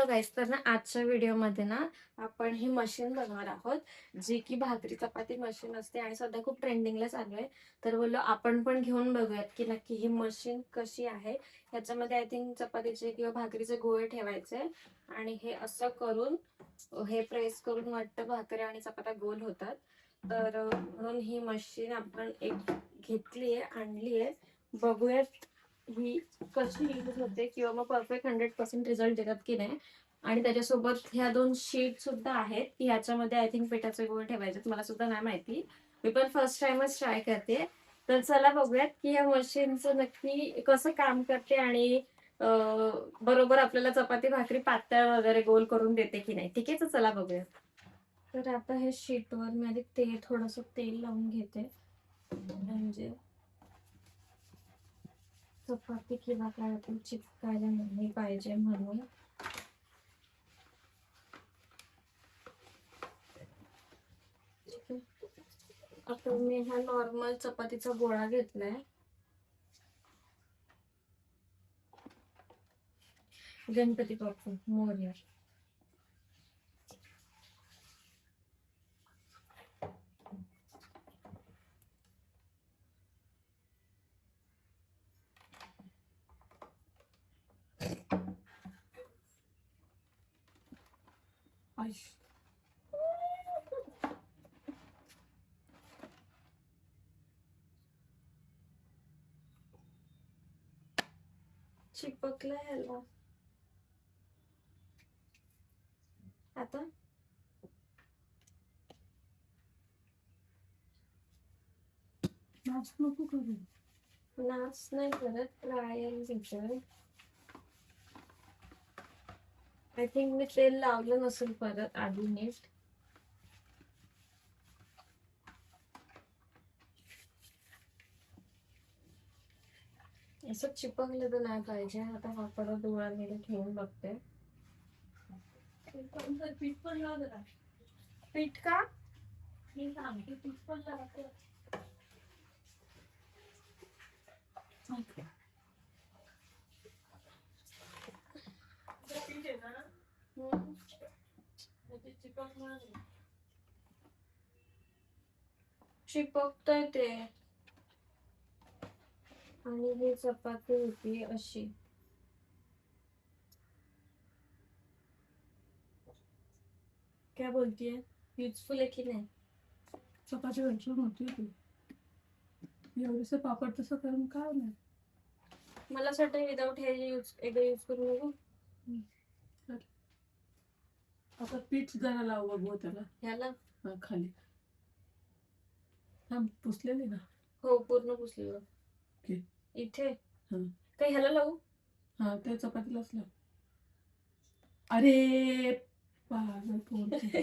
गाईस, तर ना आजच्या व्हिडिओमध्ये ना आपण ही मशीन बनवणार आहोत, जी की भाकरी चपाती मशीन असते आणि सध्या खूप ट्रेंडिंगला चालू आहे. तर बोललो आपण पण घेऊन बघूयात की नक्की ही मशीन कशी आहे. ह्याच्यामध्ये आय थिंक चपातीचे किंवा भाकरीचे गोळे ठेवायचे आणि हे असं करून हे प्रेस करून वाटतं भाकरी आणि चपात्या गोल होतात. तर म्हणून ही मशीन आपण एक घेतलीये, आणलीये. बघूयात ही कशी यूज होते किंवा मग परफेक्ट 100% रिझल्ट देतात की नाही. आणि त्याच्यासोबत ह्या 2 शीट सुद्धा आहेत की ह्याच्यामध्ये आय थिंक पिठाचे गोळे ठेवायचे, मला सुद्धा नाही माहिती. मी पण फर्स्ट टाइमच ट्राय करते. तर चला बघूयात की या मशीनचं नक्की कसं काम करते आणि बरोबर आपल्याला चपाती भाकरी पातळ वगैरे गोल करून देते की नाही. ठीक आहे, तर चला बघूयात. तर आता हे शीटवर मी आधी थोडंसं तेल लावून घेते, म्हणजे चपाती किंवा काय आपण चिपकायला नाही पाहिजे म्हणून. ठीक आहे, आता मी हा नॉर्मल चपातीचा गोळा घेतलाय. गणपती बाप्पा मोरया. चिपकला याला आता. नाच नको करू. नाच नाही करत, ट्रायल घेतोय. आय थिंक मी तेल लावलं नसेल परत आधी नीट. असं चिपकलं तर नाही पाहिजे. आता हा परत डोळ्यामध्ये ठेवून बघते. पीठ पण लावलं. पीठ का? मी सांगते, पीठ पण लावते. चिपकतय ते. आणि ही चपाती होती अशी. क्या बोलतीये? युजफुल आहे की नाही? चपाती वरचून होती ती एवढेसे पापड तसं करून काय नाही. मला असं वाटतं विदाऊट हे एकदा यूज करून बघू. आता पीठ जरा लाव बघू त्याला. ह्याला खाली पुसलेले ना. हो, पूर्ण पुसलेलं. इथे काय ह्याला लावू? हा, ते चपातीलाच लाव. अरे पागल पोरगी.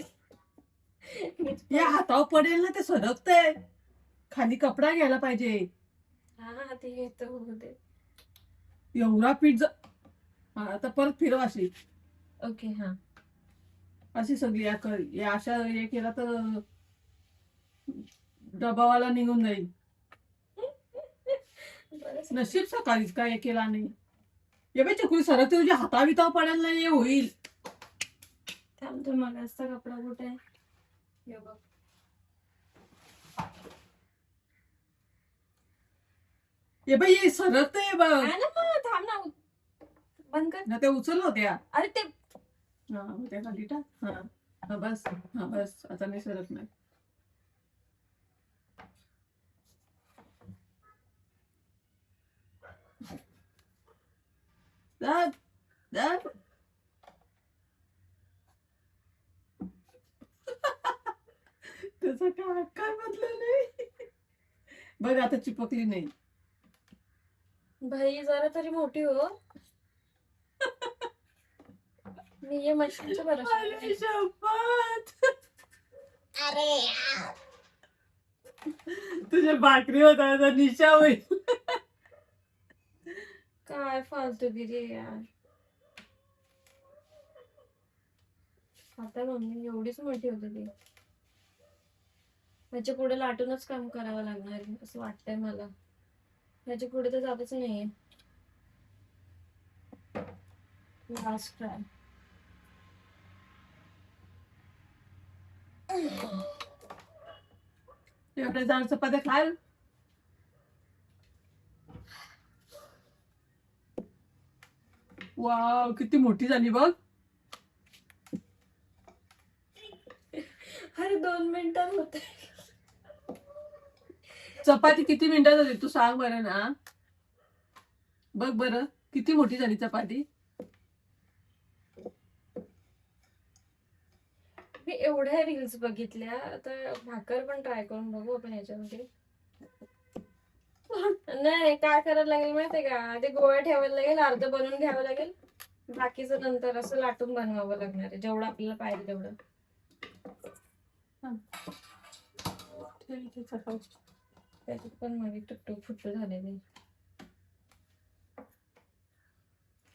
या हातावर पडेल ना, ते सरकतंय. खाली कपडा घ्यायला पाहिजे. हा, ते येतं होते एवढा पीठ आता परत फिरव अशी. ओके, हा. अशी सगळी अशा हे केला तर डबावाला निघून जाईल. नशीब सकाळीच काय केला नाही. ये बाई चकुली सरकते, तुझ्या हातावितावर पडायला नाही हे होईल. थांब, तर मगाचा कपडा कुठे आहे? हे बघ. ये बाई सरकते बघ. थांब ना, बंद कर ना. ते उचल होत्या. अरे ते त्या खाली टाक. हा बस. हा बस, आता नाही सरक नाही. त्याचा काय म्हटलं नाही. बघ आता चिपकली नाही. भाई जरा तरी मोठी हो. मी ये मशीनच्या अरे शपथ. अरे तुझ्या भाकरी होता निशा होईल. काय फालतूगिरी यार. आता मम्मी एवढीच मोठी होती ती. ह्याच्या पुढे लाटूनच काम करावं लागणार असं वाटतंय मला. ह्याच्या पुढे तर जातच नाहीये. Last try. एवढ्या जाड चपात्या खाल. वाव, किती मोठी झाली बघ. अरे 2 मिनिटात होते. चपाती किती मिनिटात होती तू सांग बरं ना. बघ बरं किती मोठी झाली चपाती. मी एवढ्या रील्स बघितल्या, आता भाकर पण ट्राय करून बघू आपण याच्यामध्ये. नाही, काय करायला लागेल माहितीये का, ते गोळ्या ठेवायला लागेल, अर्ध बनवून घ्यावं लागेल, बाकीचं नंतर असं लाटून बनवावं लागणार आहे, जेवढं आपल्याला पाहिजे तेवढं. त्याच्यात पण माझी तुटू फुटू झालेली.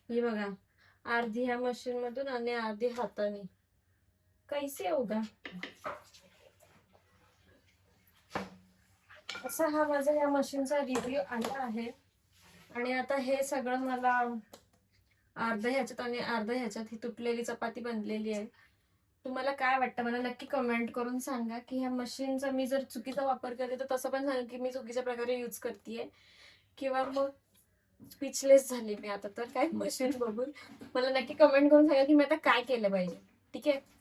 ही बघा, अर्धी ह्या मशीन मधून आणि अर्धी हाताने. कैसे होगा. असा हा माझा या मशीनचा रिव्ह्यू आला आहे. आणि आता हे सगळं मला अर्धा ह्याच्यात आणि अर्धा ह्याच्यात ही तुटलेली चपाती बनलेली आहे. तुम्हाला काय वाटतं मला नक्की कमेंट करून सांगा की ह्या मशीनचा मी जर चुकीचा वापर करते तर तसं पण सांगा की मी चुकीच्या प्रकारे यूज करतेय, किंवा मग स्पीचलेस झाली मी आता तर काय मशीन बघून. मला नक्की कमेंट करून सांगा की मी आता काय केलं पाहिजे. ठीक आहे.